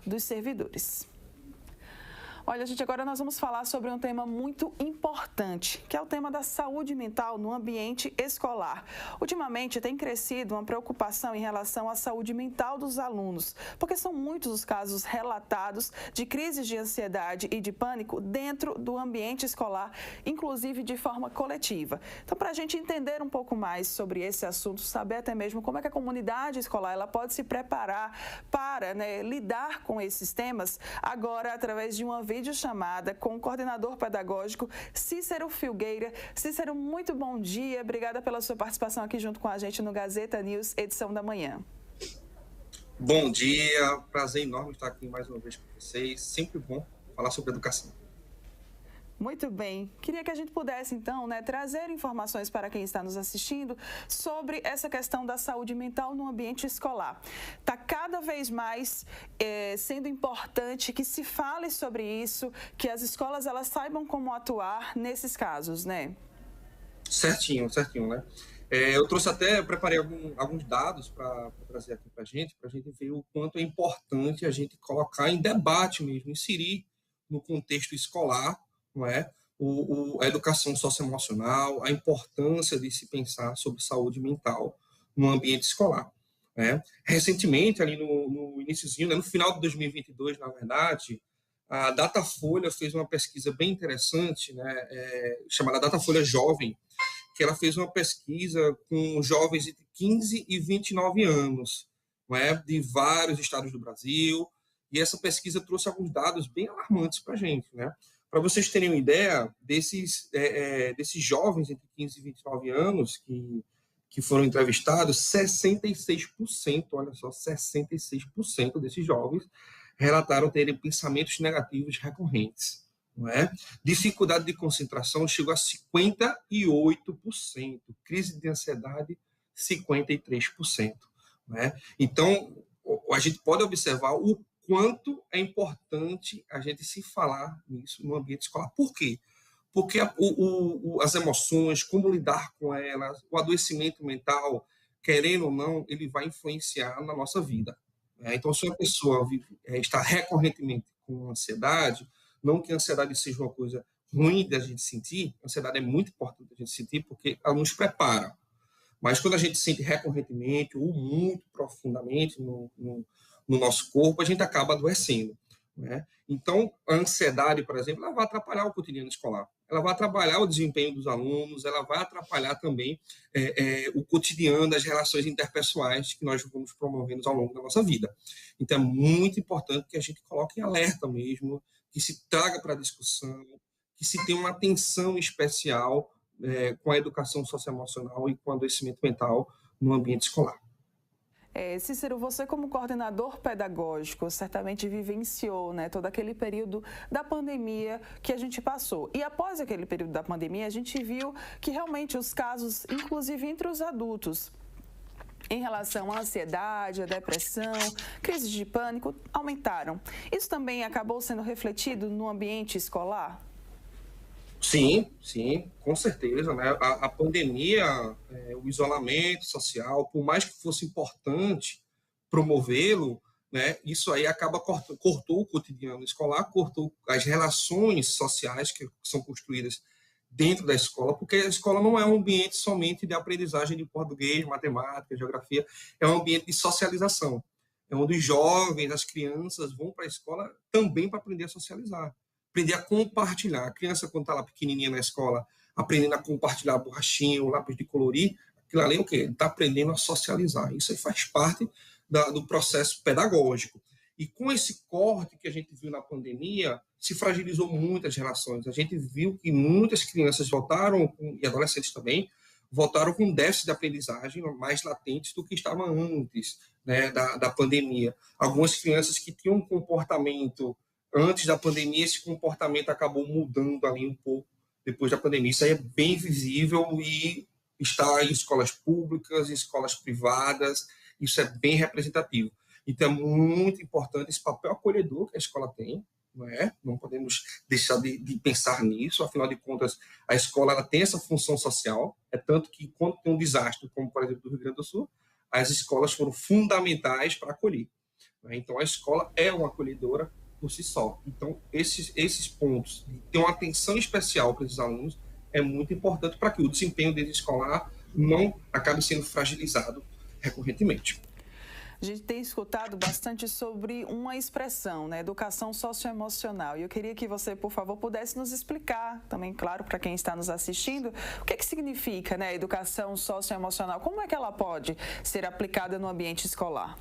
dos servidores. Olha, gente, agora nós vamos falar sobre um tema muito importante, que é o tema da saúde mental no ambiente escolar. Ultimamente tem crescido uma preocupação em relação à saúde mental dos alunos, porque são muitos os casos relatados de crises de ansiedade e de pânico dentro do ambiente escolar, inclusive de forma coletiva. Então, para a gente entender um pouco mais sobre esse assunto, saber até mesmo como é que a comunidade escolar ela pode se preparar para lidar com esses temas, agora através de uma videochamada com o coordenador pedagógico Cícero Filgueira. Cícero, muito bom dia. Obrigada pela sua participação aqui junto com a gente no Gazeta News, edição da manhã. Bom dia, prazer enorme estar aqui mais uma vez com vocês. Sempre bom falar sobre educação. Muito bem. Queria que a gente pudesse, então, trazer informações para quem está nos assistindo sobre essa questão da saúde mental no ambiente escolar. Está cada vez mais sendo importante que se fale sobre isso, que as escolas elas saibam como atuar nesses casos, né? Certinho, né? Preparei alguns dados para trazer aqui para a gente ver o quanto é importante a gente colocar em debate mesmo, inserir no contexto escolar, não é? A educação socioemocional, a importância de se pensar sobre saúde mental no ambiente escolar. Né? Recentemente, ali no iniciozinho, no final de 2022, na verdade, a Datafolha fez uma pesquisa bem interessante, chamada Datafolha Jovem, que ela fez uma pesquisa com jovens entre 15 e 29 anos, de vários estados do Brasil, e essa pesquisa trouxe alguns dados bem alarmantes para a gente, né? Para vocês terem uma ideia, desses jovens entre 15 e 29 anos que foram entrevistados, 66%, olha só, 66% desses jovens relataram terem pensamentos negativos recorrentes. Não é? Dificuldade de concentração chegou a 58%, crise de ansiedade, 53%. Não é? Então, a gente pode observar o quanto é importante a gente se falar nisso no ambiente escolar. Por quê? Porque as emoções, como lidar com elas, o adoecimento mental, querendo ou não, ele vai influenciar na nossa vida. Então, se uma pessoa está recorrentemente com ansiedade, não que a ansiedade seja uma coisa ruim da gente sentir, a ansiedade é muito importante da gente sentir porque ela nos prepara. Mas quando a gente sente recorrentemente ou muito profundamente no nosso corpo, a gente acaba adoecendo. Né? Então, a ansiedade, por exemplo, ela vai atrapalhar o cotidiano escolar, ela vai atrapalhar o desempenho dos alunos, ela vai atrapalhar também o cotidiano das relações interpessoais que nós vamos promovendo ao longo da nossa vida. Então, é muito importante que a gente coloque em alerta mesmo, que se traga para a discussão, que se tenha uma atenção especial com a educação socioemocional e com o adoecimento mental no ambiente escolar. Cícero, você como coordenador pedagógico certamente vivenciou todo aquele período da pandemia que a gente passou. E após aquele período da pandemia, a gente viu que realmente os casos, inclusive entre os adultos, em relação à ansiedade, à depressão, crises de pânico, aumentaram. Isso também acabou sendo refletido no ambiente escolar? Sim, com certeza. Né? A pandemia, o isolamento social, por mais que fosse importante promovê-lo, né, isso aí cortou o cotidiano escolar, cortou as relações sociais que são construídas dentro da escola, porque a escola não é um ambiente somente de aprendizagem de português, matemática, geografia, é um ambiente de socialização. É onde os jovens, as crianças vão para a escola também para aprender a socializar, aprender a compartilhar. A criança, quando está lá pequenininha na escola, aprendendo a compartilhar a borrachinha, o lápis de colorir, aquilo ali é o quê? Ele está aprendendo a socializar. Isso aí faz parte do processo pedagógico. E com esse corte que a gente viu na pandemia, se fragilizou muitas relações. A gente viu que muitas crianças voltaram, e adolescentes também, voltaram com déficit de aprendizagem mais latentes do que estavam antes, né, da pandemia. Algumas crianças que tinham um comportamento antes da pandemia, esse comportamento acabou mudando ali um pouco depois da pandemia. Isso aí é bem visível e está em escolas públicas, em escolas privadas, isso é bem representativo. Então, é muito importante esse papel acolhedor que a escola tem, não é? Não podemos deixar de pensar nisso, afinal de contas, a escola ela tem essa função social, é tanto que quando tem um desastre, como por exemplo do Rio Grande do Sul, as escolas foram fundamentais para acolher. né? Então, a escola é uma acolhedora por si só. Então, esses pontos, de ter uma atenção especial para esses alunos, é muito importante para que o desempenho deles escolar não acabe sendo fragilizado recorrentemente. A gente tem escutado bastante sobre uma expressão, né? Educação socioemocional. E eu queria que você, por favor, pudesse nos explicar, também, claro, para quem está nos assistindo, o que significa, né, educação socioemocional? Como é que ela pode ser aplicada no ambiente escolar?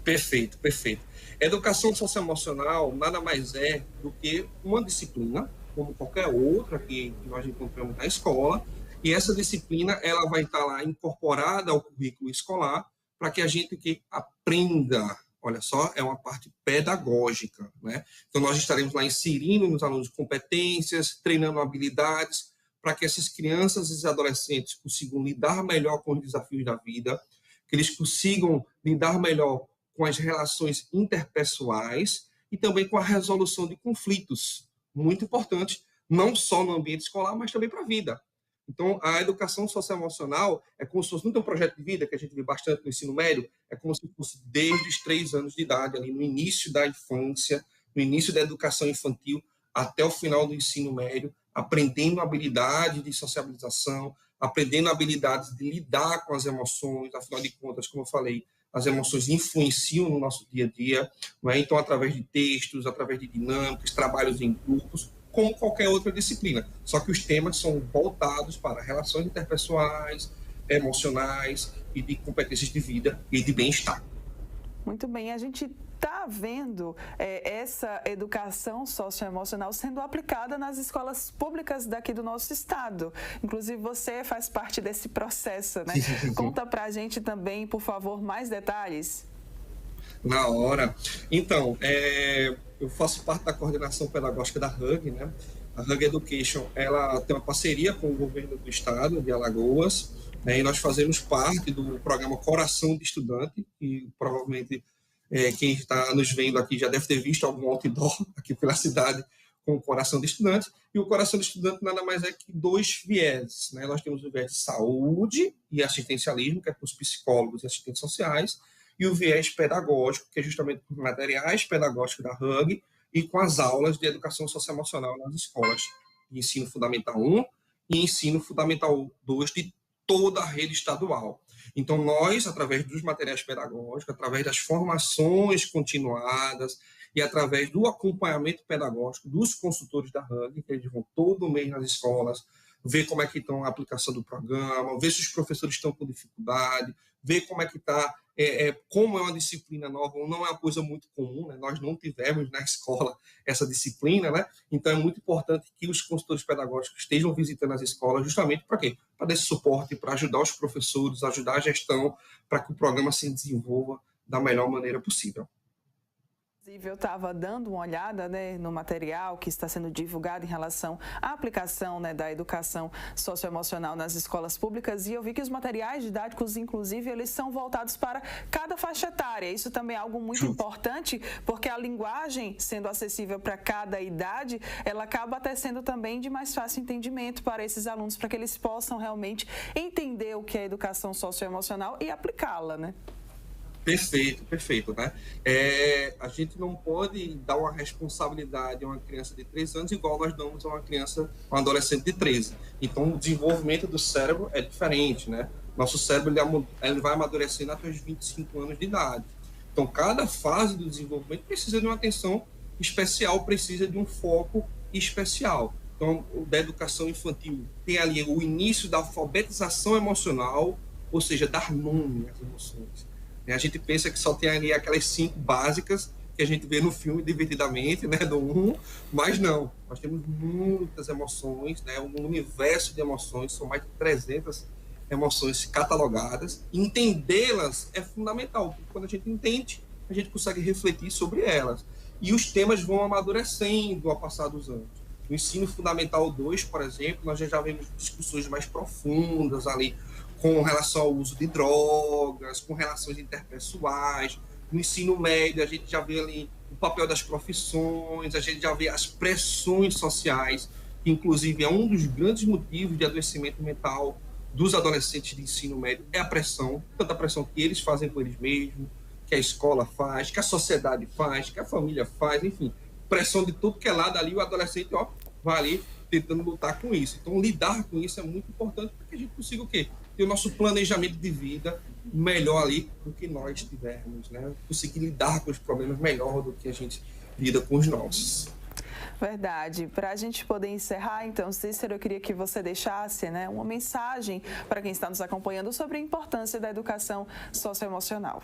Perfeito, perfeito. Educação socioemocional nada mais é do que uma disciplina, como qualquer outra que nós encontramos na escola, e essa disciplina ela vai estar lá incorporada ao currículo escolar para que a gente que aprenda, olha só, é uma parte pedagógica, né? Então, nós estaremos lá inserindo nos alunos competências, treinando habilidades, para que essas crianças e adolescentes consigam lidar melhor com os desafios da vida, que eles consigam lidar melhor com as relações interpessoais e também com a resolução de conflitos, muito importante, não só no ambiente escolar, mas também para a vida. Então, a educação socioemocional é como se fosse, não tem um projeto de vida que a gente vê bastante no ensino médio, é como se fosse desde os 3 anos de idade, ali no início da infância, no início da educação infantil, até o final do ensino médio, aprendendo habilidades de sociabilização, aprendendo habilidades de lidar com as emoções, afinal de contas, como eu falei, as emoções influenciam no nosso dia a dia, não é? Então, através de textos, através de dinâmicas, trabalhos em grupos, como qualquer outra disciplina. Só que os temas são voltados para relações interpessoais, emocionais e de competências de vida e de bem-estar. Muito bem, a gente está vendo essa educação socioemocional sendo aplicada nas escolas públicas daqui do nosso estado. Inclusive, você faz parte desse processo, né? Sim. Conta para a gente também, por favor, mais detalhes. Na hora. Então, eu faço parte da coordenação pedagógica da HUG, né? A HUG Education, ela tem uma parceria com o governo do estado de Alagoas, né? E nós fazemos parte do programa Coração de Estudante, que provavelmente quem está nos vendo aqui já deve ter visto algum outdoor aqui pela cidade com o Coração de Estudante. E o Coração de Estudante nada mais é que 2 vieses, né? Nós temos o viés de saúde e assistencialismo, que é para os psicólogos e assistentes sociais, e o viés pedagógico, que é justamente com materiais pedagógicos da HUG e com as aulas de educação socioemocional nas escolas de ensino fundamental 1 e ensino fundamental 2 de toda a rede estadual. Então, nós, através dos materiais pedagógicos, através das formações continuadas e através do acompanhamento pedagógico dos consultores da HUG, que eles vão todo mês nas escolas, ver como é que está a aplicação do programa, ver se os professores estão com dificuldade, ver como é que está, como é uma disciplina nova, não é uma coisa muito comum, né? Nós não tivemos na escola essa disciplina, né? Então é muito importante que os consultores pedagógicos estejam visitando as escolas justamente para quê? Para dar esse suporte, para ajudar os professores, ajudar a gestão, para que o programa se desenvolva da melhor maneira possível. Inclusive, eu estava dando uma olhada, né, no material que está sendo divulgado em relação à aplicação, né, da educação socioemocional nas escolas públicas, e eu vi que os materiais didáticos, inclusive, eles são voltados para cada faixa etária. Isso também é algo muito importante, porque a linguagem, sendo acessível para cada idade, ela acaba até sendo também de mais fácil entendimento para esses alunos, para que eles possam realmente entender o que é educação socioemocional e aplicá-la, né? Perfeito, perfeito, né? A gente não pode dar uma responsabilidade a uma criança de 3 anos igual nós damos a uma criança, um adolescente de 13. Então, o desenvolvimento do cérebro é diferente, né? Nosso cérebro ele vai amadurecendo até os 25 anos de idade. Então, cada fase do desenvolvimento precisa de uma atenção especial, precisa de um foco especial. Então, da educação infantil tem ali o início da alfabetização emocional, ou seja, dar nome às emoções. A gente pensa que só tem ali aquelas 5 básicas que a gente vê no filme Divertidamente, né, do 1, mas não. Nós temos muitas emoções, né, um universo de emoções, são mais de 300 emoções catalogadas. Entendê-las é fundamental, porque quando a gente entende, a gente consegue refletir sobre elas. E os temas vão amadurecendo ao passar dos anos. No ensino fundamental 2, por exemplo, nós já vemos discussões mais profundas ali, com relação ao uso de drogas, com relações interpessoais. No ensino médio, a gente já vê ali o papel das profissões, a gente já vê as pressões sociais, que inclusive é um dos grandes motivos de adoecimento mental dos adolescentes de ensino médio, é a pressão, tanta pressão que eles fazem por eles mesmos, que a escola faz, que a sociedade faz, que a família faz, enfim, pressão de tudo que é lado ali, o adolescente, ó, vai ali tentando lutar com isso. Então, lidar com isso é muito importante para que a gente consiga o quê? Ter o nosso planejamento de vida melhor ali do que nós tivermos, né? Conseguir lidar com os problemas melhor do que a gente lida com os nossos. Verdade. Para a gente poder encerrar, então, Cícero, eu queria que você deixasse, né, uma mensagem para quem está nos acompanhando sobre a importância da educação socioemocional.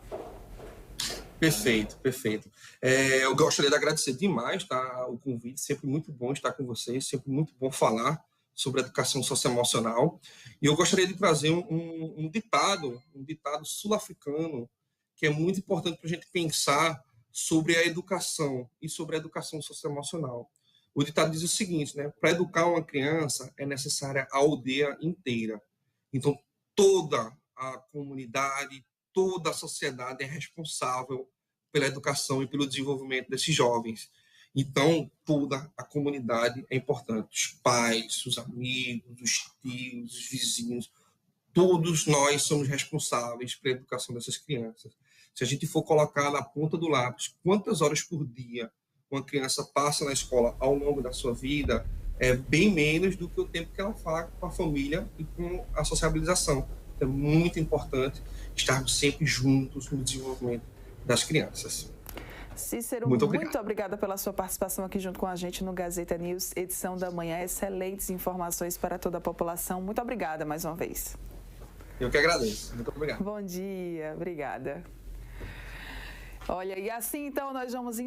Perfeito, perfeito. Eu gostaria de agradecer demais, tá, o convite, sempre muito bom estar com vocês, sempre muito bom falar sobre educação socioemocional. E eu gostaria de trazer um ditado sul-africano, que é muito importante para a gente pensar sobre a educação e sobre a educação socioemocional. O ditado diz o seguinte, né? Para educar uma criança é necessária a aldeia inteira. Então, toda a comunidade, toda a sociedade é responsável pela educação e pelo desenvolvimento desses jovens. Então, toda a comunidade é importante. Os pais, os amigos, os tios, os vizinhos, todos nós somos responsáveis pela educação dessas crianças. Se a gente for colocar na ponta do lápis quantas horas por dia uma criança passa na escola ao longo da sua vida, é bem menos do que o tempo que ela fala com a família e com a sociabilização. É muito importante estarmos sempre juntos no desenvolvimento das crianças. Cícero, muito obrigada pela sua participação aqui junto com a gente no Gazeta News, edição da manhã. Excelentes informações para toda a população. Muito obrigada mais uma vez. Eu que agradeço. Muito obrigado. Bom dia, obrigada. Olha, e assim então nós vamos